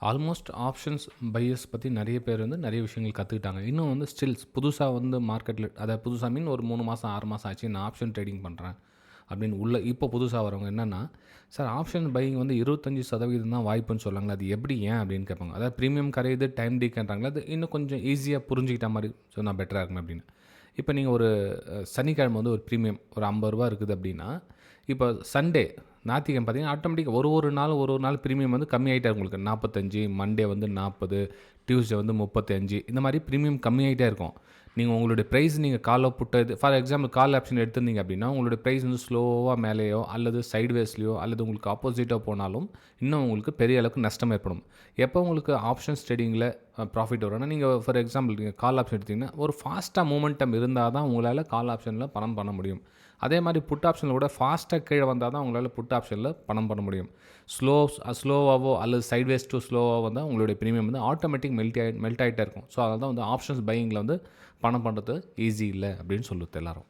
Almost options buyers பற்றி நிறைய பேர் வந்து நிறைய விஷயங்கள் கற்றுக்கிட்டாங்க. இன்னும் வந்து ஸ்டில்ஸ் புதுசாக வந்து மார்க்கெட்டில் அதாவது புதுசாக மீன் ஒரு 3 மாதம் 6 மாதம் ஆச்சு நான் ஆப்ஷன் ட்ரேடிங் பண்ணுறேன் அப்படின்னு உள்ள இப்போ புதுசாக வரவங்க என்னென்னா, சார் ஆப்ஷன் பையிங் வந்து 25% தான் வாய்ப்புன்னு சொல்லாங்களா, அது எப்படி ஏன் அப்படின்னு கேட்பாங்க. அதாவது ப்ரீமியம் கரையுது டைம் டீக்கன்றாங்களா, அது இன்னும் கொஞ்சம் ஈஸியாக புரிஞ்சுக்கிட்ட மாதிரி சொன்னால் பெட்டராக இருக்குமே அப்படின்னு. இப்போ நீங்கள் ஒரு சனிக்கிழமை வந்து ஒரு ப்ரீமியம் ஒரு 50 ரூபா இருக்குது அப்படின்னா, இப்போ சண்டே ஞாயிற்றுக்கிழமை பார்த்தீங்கன்னா ஆட்டோமேட்டிக்காக ஒரு நாள் ப்ரீமியம் வந்து கம்மியாகிட்டே உங்களுக்கு 45, மண்டே வந்து 40, டியூஸ்டே வந்து 35 இந்த மாதிரி ப்ரீமியம் கம்மியாகிட்டே இருக்கும். நீங்கள் உங்களுடைய ப்ரைஸ் நீங்கள் கால் புட்டது ஃபார் எக்ஸாம்பிள் கால் ஆப்ஷன் எடுத்திருந்தீங்க அப்படின்னா உங்களுடைய ப்ரைஸ் வந்து ஸ்லோவாக மேலேயோ அல்லது சைட்வேஸ்லையோ அல்லது உங்களுக்கு ஆப்போசிட்டாக போனாலும் இன்னும் உங்களுக்கு பெரிய அளவுக்கு நஷ்டம் ஏற்படும். எப்போ உங்களுக்கு ஆப்ஷன்ஸ் ட்ரேடிங்கில் ப்ராஃபிட் வரும்னா, நீங்கள் ஃபார் எக்ஸாம்பிள் நீங்கள் கால் ஆப்ஷன் எடுத்திங்கன்னா ஒரு ஃபாஸ்ட்டாக மூமெண்டம் இருந்தால் தான் உங்களால் கால் ஆப்ஷனில் பணம் பண்ண முடியும். அதே மாதிரி புட் ஆப்ஷனில் கூட ஃபாஸ்ட்டாக கீழே வந்தால் தான் உங்களால் புட் ஆப்ஷனில் பணம் பண்ண முடியும். ஸ்லோவாகவோ அல்லது சைட்வேஸ் டு ஸ்லோவாக வந்தால் உங்களுடைய ப்ரீமியம் வந்து ஆட்டோமேட்டிக் மெல்ட் ஆகிட்டே இருக்கும். ஸோ அதனால தான் வந்து ஆப்ஷன்ஸ் பையிங்கில் வந்து பணம் பண்ணுறது ஈஸி இல்லை அப்படின்னு சொல்லுது எல்லாரும்.